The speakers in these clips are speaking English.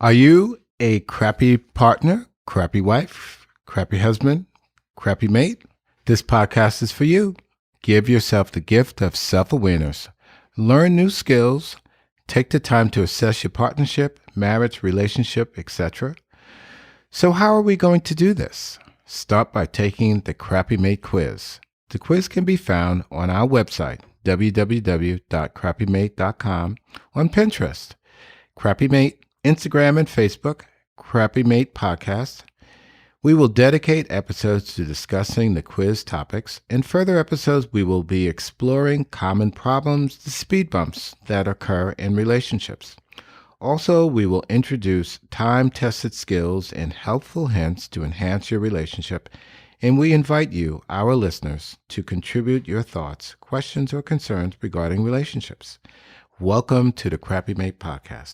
Are you a crappy partner, crappy wife, crappy husband, crappy mate? This podcast is for you. Give yourself the gift of self-awareness. Learn new skills. Take the time to assess your partnership, marriage, relationship, etc. So how are we going to do this? Start by taking the Crappy Mate quiz. The quiz can be found on our website, www.crappymate.com, on Pinterest, Crappy Mate, Instagram and Facebook, Crappy Mate Podcast. We will dedicate episodes to discussing the quiz topics. In further episodes, we will be exploring common problems, the speed bumps that occur in relationships. Also, we will introduce time-tested skills and helpful hints to enhance your relationship, and we invite you, our listeners, to contribute your thoughts, questions, or concerns regarding relationships. Welcome to the Crappy Mate Podcast.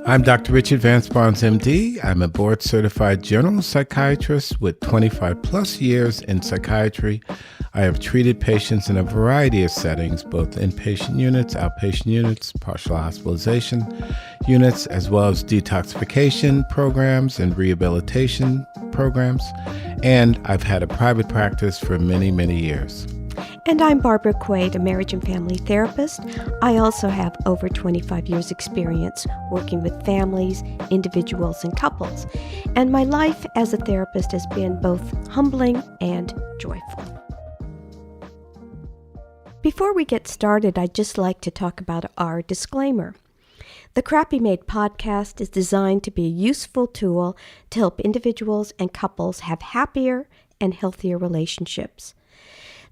I'm Dr. Richard Vance Barnes, MD. I'm a board-certified general psychiatrist with 25 plus years in psychiatry. I have treated patients in a variety of settings, both inpatient units, outpatient units, partial hospitalization units, as well as detoxification programs and rehabilitation programs. And I've had a private practice for many, many years. And I'm Barbara Quaid, a marriage and family therapist. I also have over 25 years experience working with families, individuals, and couples. And my life as a therapist has been both humbling and joyful. Before we get started, I'd just like to talk about our disclaimer. The Crappy Mate podcast is designed to be a useful tool to help individuals and couples have happier and healthier relationships.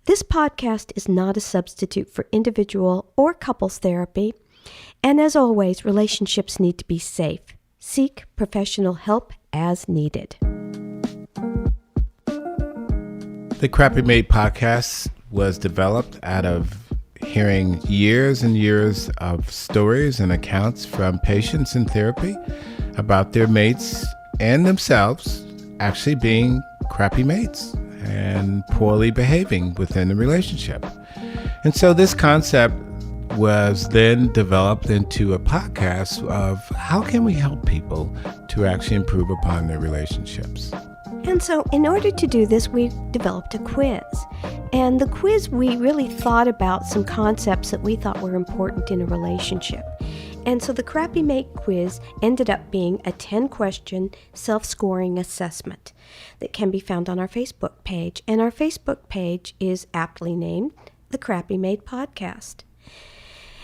This podcast is not a substitute for individual or couples therapy, and as always, relationships need to be safe. Seek professional help as needed. The Crappy Mate podcast was developed out of hearing years and years of stories and accounts from patients in therapy about their mates and themselves actually being crappy mates and poorly behaving within the relationship. And so this concept was then developed into a podcast of how can we help people to actually improve upon their relationships. And so in order to do this, we developed a quiz. And the quiz, we really thought about some concepts that we thought were important in a relationship. And so the Crappy Mate quiz ended up being a 10-question self-scoring assessment that can be found on our Facebook page. And our Facebook page is aptly named the Crappy Mate Podcast.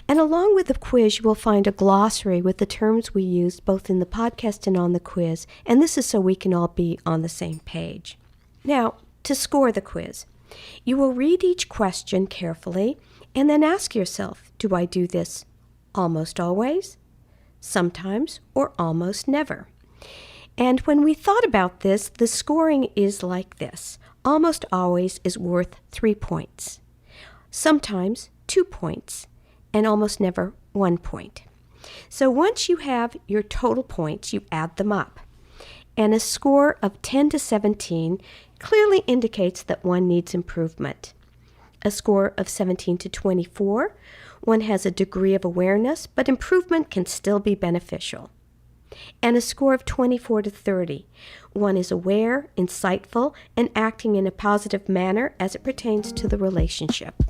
And along with the quiz, you will find a glossary with the terms we used both in the podcast and on the quiz. And this is so we can all be on the same page. Now, to score the quiz, you will read each question carefully and then ask yourself, do I do this almost always, sometimes, or almost never? And when we thought about this, the scoring is like this. Almost always is worth 3 points. Sometimes 2 points. And almost never 1 point. So once you have your total points, you add them up. And a score of 10 to 17 clearly indicates that one needs improvement. A score of 17 to 24, one has a degree of awareness, but improvement can still be beneficial. And a score of 24 to 30, one is aware, insightful, and acting in a positive manner as it pertains to the relationship.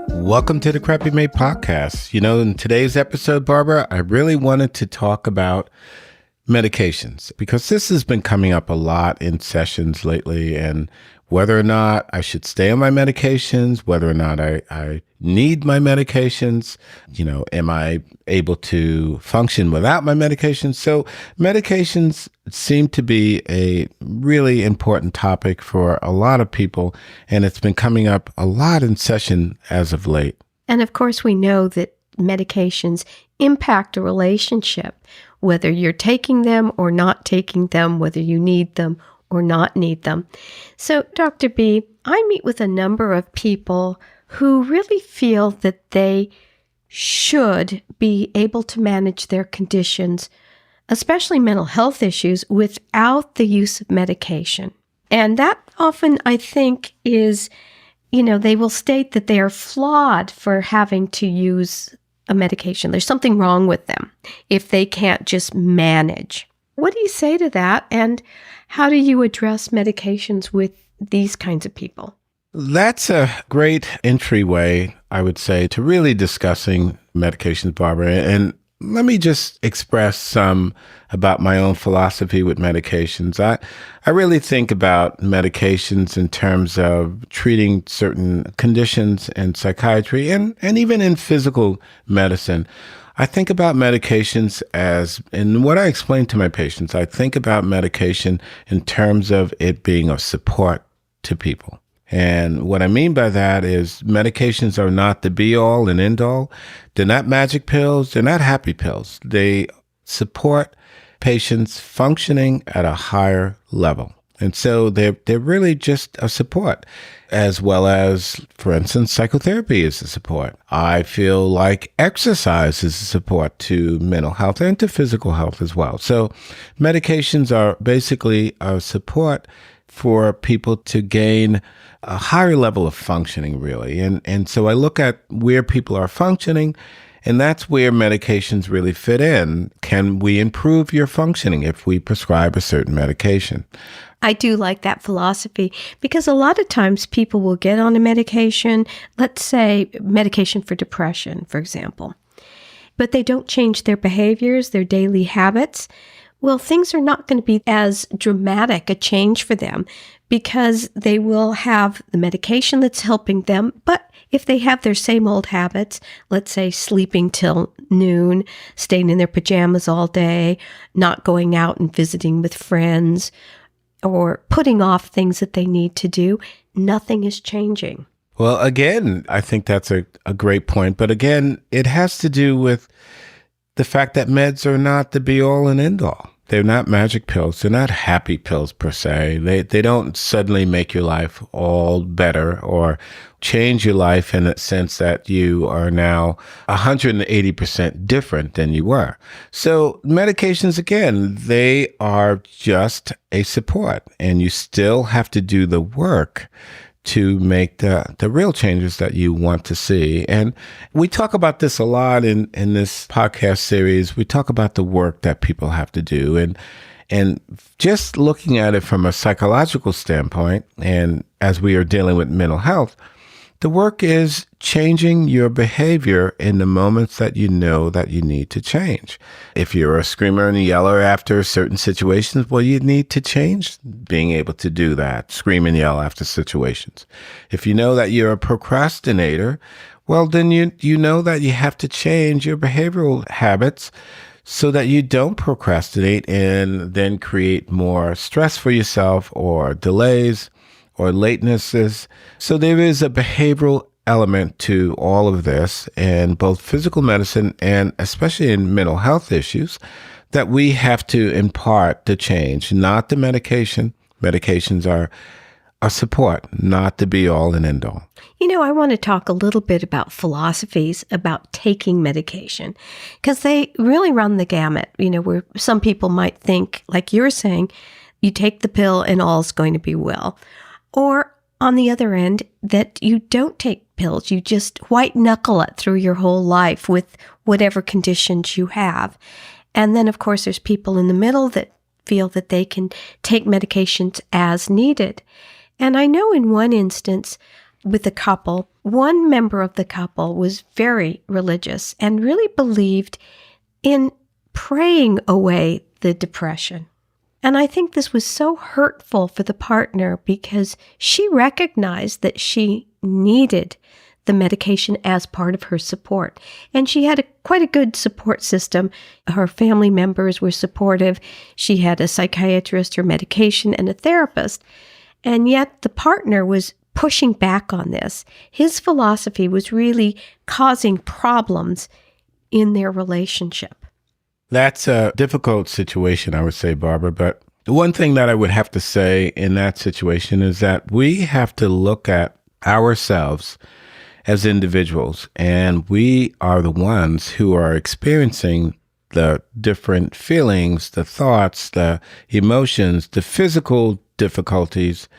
Welcome to the Crappy Mate Podcast. You know, in today's episode, Barbara, I really wanted to talk about medications because this has been coming up a lot in sessions lately, and whether or not I should stay on my medications, whether or not I need my medications, you know, am I able to function without my medications? So medications seem to be a really important topic for a lot of people, and it's been coming up a lot in session as of late. And of course, we know that medications impact a relationship, whether you're taking them or not taking them, whether you need them or not need them. So, Dr. B, I meet with a number of people who really feel that they should be able to manage their conditions, especially mental health issues, without the use of medication. And that often, I think, is they will state that they are flawed for having to use a medication. There's something wrong with them if they can't just manage. What do you say to that? And how do you address medications with these kinds of people? That's a great entryway, I would say, to really discussing medications, Barbara. And let me just express some about my own philosophy with medications. I really think about medications in terms of treating certain conditions in psychiatry and even in physical medicine. I think about medications as, and what I explain to my patients, I think about medication in terms of it being a support to people. And what I mean by that is medications are not the be-all and end-all. They're not magic pills. They're not happy pills. They support patients functioning at a higher level. And so they're really just a support, as well as, for instance, psychotherapy is a support. I feel like exercise is a support to mental health and to physical health as well. So medications are basically a support for people to gain a higher level of functioning, really. And so I look at where people are functioning, and that's where medications really fit in. Can we improve your functioning if we prescribe a certain medication? I do like that philosophy because a lot of times people will get on a medication, let's say medication for depression, for example, but they don't change their behaviors, their daily habits. Well, things are not going to be as dramatic a change for them because they will have the medication that's helping them. But if they have their same old habits, let's say sleeping till noon, staying in their pajamas all day, not going out and visiting with friends, or putting off things that they need to do, nothing is changing. Well, again, I think that's a great point. But again, it has to do with the fact that meds are not the be-all and end-all. They're not magic pills. They're not happy pills per se. They don't suddenly make your life all better or change your life in a sense that you are now 180% different than you were. So medications, again, they are just a support, and you still have to do the work to make the real changes that you want to see. And we talk about this a lot in this podcast series. We talk about the work that people have to do. And just looking at it from a psychological standpoint, and as we are dealing with mental health, the work is changing your behavior in the moments that you know that you need to change. If you're a screamer and a yeller after certain situations, well, you need to change being able to do that, scream and yell after situations. If you know that you're a procrastinator, well, then you know that you have to change your behavioral habits so that you don't procrastinate and then create more stress for yourself or delays or latenesses. So there is a behavioral element to all of this, in both physical medicine and especially in mental health issues, that we have to impart the change, not the medication. Medications are a support, not the be-all and end-all. I want to talk a little bit about philosophies about taking medication, because they really run the gamut, where some people might think, like you're saying, you take the pill and all's going to be well. Or on the other end, that you don't take pills. You just white knuckle it through your whole life with whatever conditions you have. And then, of course, there's people in the middle that feel that they can take medications as needed. And I know in one instance with a couple, one member of the couple was very religious and really believed in praying away the depression. And I think this was so hurtful for the partner because she recognized that she needed the medication as part of her support. And she had quite a good support system. Her family members were supportive. She had a psychiatrist, her medication, and a therapist. And yet the partner was pushing back on this. His philosophy was really causing problems in their relationship. That's a difficult situation, I would say, Barbara. But the one thing that I would have to say in that situation is that we have to look at ourselves as individuals, and we are the ones who are experiencing the different feelings, the thoughts, the emotions, the physical difficulties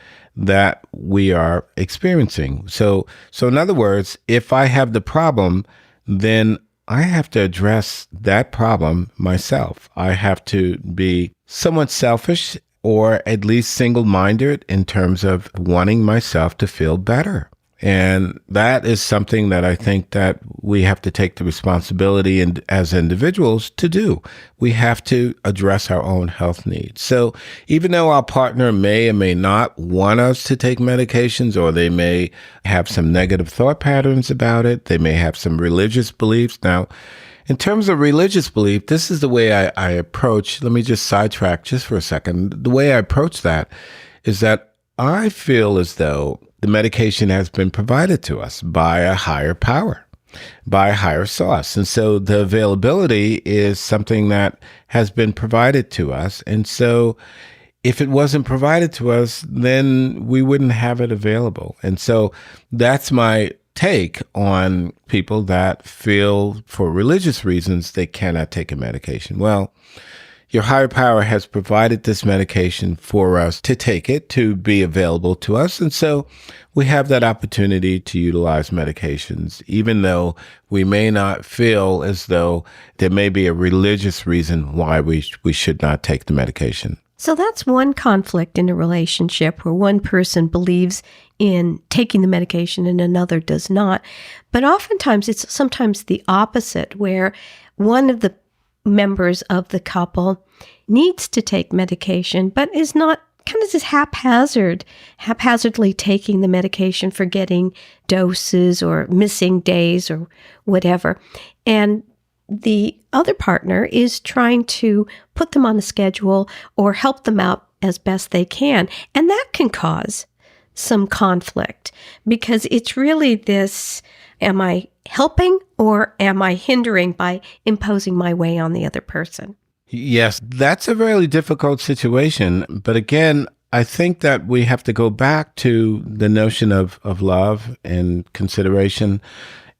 that we are experiencing. So in other words, if I have the problem, then I have to address that problem myself. I have to be somewhat selfish or at least single-minded in terms of wanting myself to feel better. And that is something that I think that we have to take the responsibility as individuals to do. We have to address our own health needs. So even though our partner may or may not want us to take medications, or they may have some negative thought patterns about it, they may have some religious beliefs. Now, in terms of religious belief, this is the way I approach, let me just sidetrack just for a second. The way I approach that is that I feel as though the medication has been provided to us by a higher power, by a higher source. And so the availability is something that has been provided to us. And so if it wasn't provided to us, then we wouldn't have it available. And so that's my take on people that feel for religious reasons they cannot take a medication. Well, your higher power has provided this medication for us to take it, to be available to us. And so we have that opportunity to utilize medications, even though we may not feel as though there may be a religious reason why we should not take the medication. So that's one conflict in a relationship where one person believes in taking the medication and another does not. But oftentimes it's sometimes the opposite, where one of the members of the couple needs to take medication, but is not kind of just haphazardly taking the medication, forgetting doses or missing days or whatever. And the other partner is trying to put them on the schedule or help them out as best they can. And that can cause some conflict, because it's really this, am I helping or am I hindering by imposing my way on the other person? Yes, that's a really difficult situation. But again, I think that we have to go back to the notion of love and consideration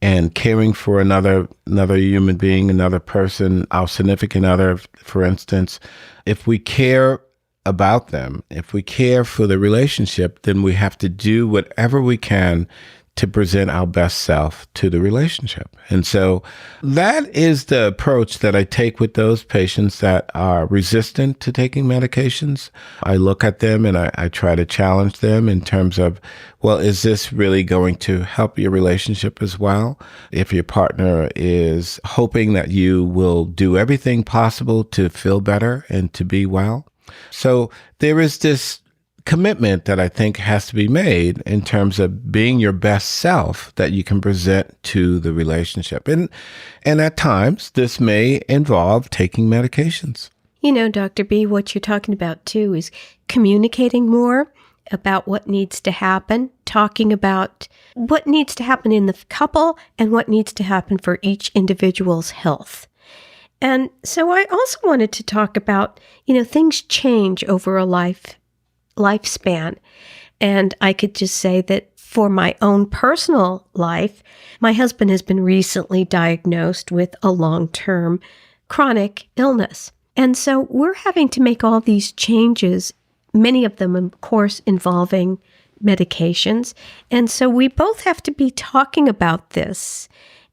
and caring for another human being, another person, our significant other, for instance. If we care about them, if we care for the relationship, then we have to do whatever we can to present our best self to the relationship. And so that is the approach that I take with those patients that are resistant to taking medications. I look at them and I try to challenge them in terms of, well, is this really going to help your relationship as well? If your partner is hoping that you will do everything possible to feel better and to be well. So there is this commitment that I think has to be made in terms of being your best self that you can present to the relationship. And at times, this may involve taking medications. You know, Dr. B, what you're talking about too is communicating more about what needs to happen, talking about what needs to happen in the couple and what needs to happen for each individual's health. And so I also wanted to talk about, things change over a lifespan. And I could just say that for my own personal life, my husband has been recently diagnosed with a long-term chronic illness. And so we're having to make all these changes, many of them, of course, involving medications. And so we both have to be talking about this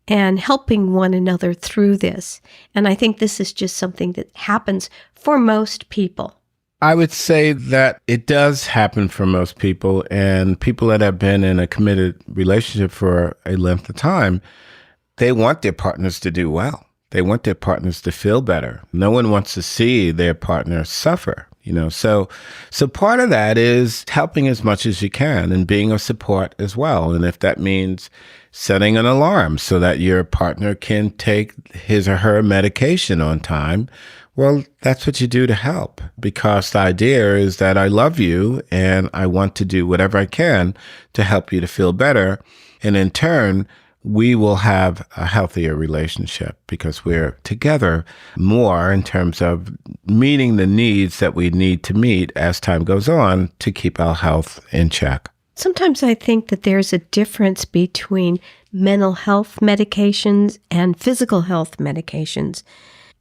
and helping one another through this. And I think this is just something that happens for most people. I would say that it does happen for most people, and people that have been in a committed relationship for a length of time, they want their partners to do well. They want their partners to feel better. No one wants to see their partner suffer, So part of that is helping as much as you can and being of support as well. And if that means setting an alarm so that your partner can take his or her medication on time, well, that's what you do to help, because the idea is that I love you and I want to do whatever I can to help you to feel better. And in turn, we will have a healthier relationship because we're together more in terms of meeting the needs that we need to meet as time goes on to keep our health in check. Sometimes I think that there's a difference between mental health medications and physical health medications.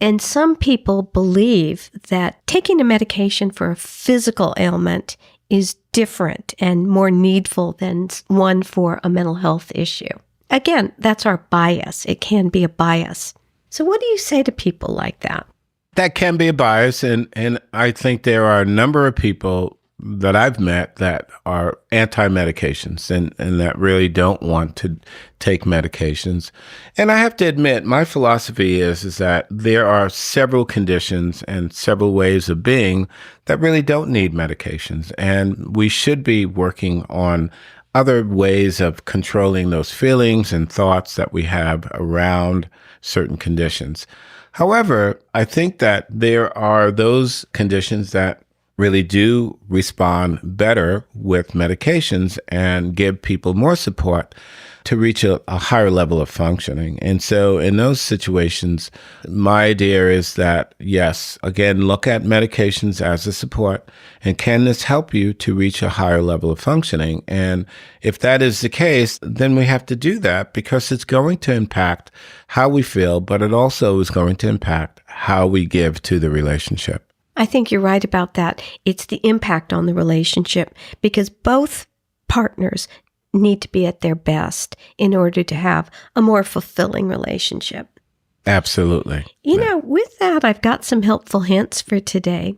And some people believe that taking a medication for a physical ailment is different and more needful than one for a mental health issue. Again, that's our bias. It can be a bias. So what do you say to people like that? That can be a bias, and I think there are a number of people that I've met that are anti-medications and that really don't want to take medications. And I have to admit, my philosophy is that there are several conditions and several ways of being that really don't need medications. And we should be working on other ways of controlling those feelings and thoughts that we have around certain conditions. However, I think that there are those conditions that really do respond better with medications and give people more support to reach a higher level of functioning. And so in those situations, my idea is that, yes, again, look at medications as a support, and can this help you to reach a higher level of functioning? And if that is the case, then we have to do that because it's going to impact how we feel, but it also is going to impact how we give to the relationship. I think you're right about that. It's the impact on the relationship because both partners need to be at their best in order to have a more fulfilling relationship. Absolutely. You know, with that, I've got some helpful hints for today.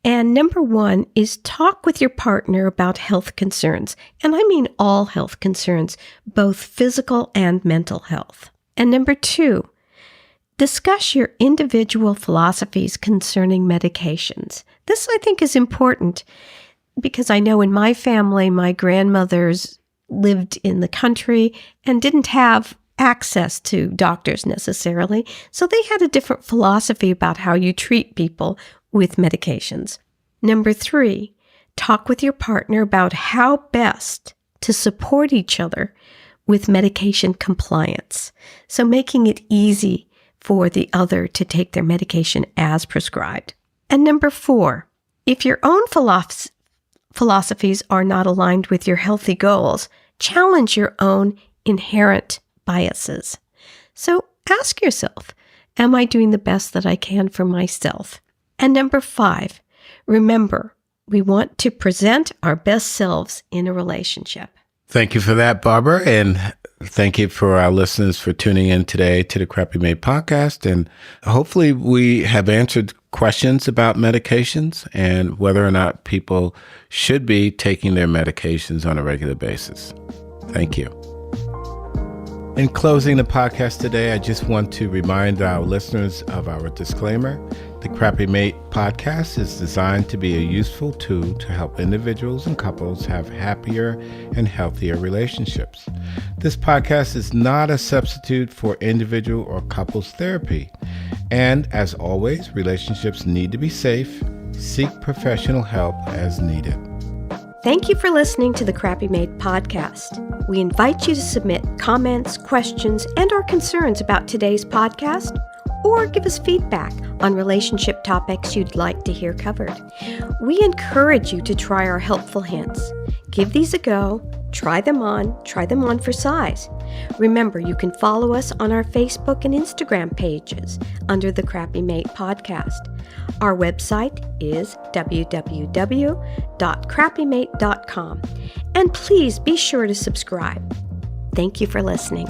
And number one is talk with your partner about health concerns. And I mean all health concerns, both physical and mental health. And number two, discuss your individual philosophies concerning medications. This, I think, is important because I know in my family, my grandmothers lived in the country and didn't have access to doctors necessarily, so they had a different philosophy about how you treat people with medications. Number three, talk with your partner about how best to support each other with medication compliance. So making it easy for the other to take their medication as prescribed. And number four, if your own philosophies are not aligned with your healthy goals, challenge your own inherent biases. So ask yourself, am I doing the best that I can for myself? And number five, remember, we want to present our best selves in a relationship. Thank you for that, Barbara. And thank you for our listeners for tuning in today to the Crappy Mate podcast. And hopefully we have answered questions about medications and whether or not people should be taking their medications on a regular basis. Thank you. In closing the podcast today, I just want to remind our listeners of our disclaimer. The Crappy Mate podcast is designed to be a useful tool to help individuals and couples have happier and healthier relationships. This podcast is not a substitute for individual or couples therapy. And as always, relationships need to be safe. Seek professional help as needed. Thank you for listening to the Crappy Mate podcast. We invite you to submit comments, questions, and/or concerns about today's podcast, or give us feedback on relationship topics you'd like to hear covered. We encourage you to try our helpful hints. Give these a go, try them on for size. Remember, you can follow us on our Facebook and Instagram pages under the Crappy Mate podcast. Our website is www.crappymate.com. And please be sure to subscribe. Thank you for listening.